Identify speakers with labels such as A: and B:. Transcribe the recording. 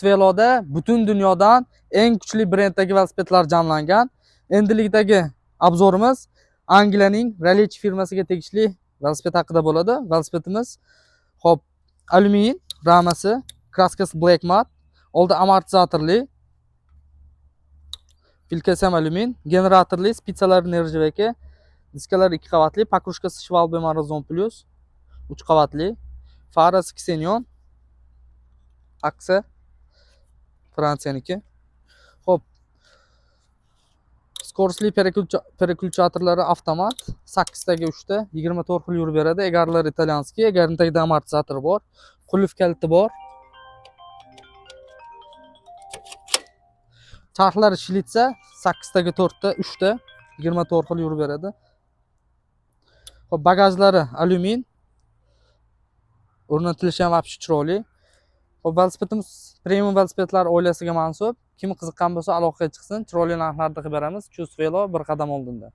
A: Veloda butun dunyodan eng kuchli brenddagi velosipedlar jamlangan. Endilikdagi obzorimiz Angliyaning Raleigh firmasiga tegishli velosiped haqida bo'ladi. Velosipedimiz hop alyumin ramasi, kraskasi black matte, oldi amortizatorli, filkasi ham alyumin, generatorli, spitsalar nержавейка, diskalar 2 qavatli, покрышкасы Schwalbe Marazon Plus 3 qavatli, farasi Xenon, aksa Fransiyaniki. Hop. Skorostli переключаторlari avtomat, 8 taga 3 ta, 24 xil yurib beradi. Egarlar italyanskiy, egarning tagida amortizator bor, qulf kaliti bor. Charxlari Schlitzer 8 taga 4 ta, 3 ta, 24 xil yurib beradi. Hop, bagajlari alyumin. O'rnatilishi ham vobshe chiroyli. Hop, velosipedimiz premium velosipedlar oilasiga mansub. Kim qiziqqan bo'lsa aloqaga chiqsin. Chiroyli narxlarda qilib beramiz. Chus Velo bir qadam oldinda.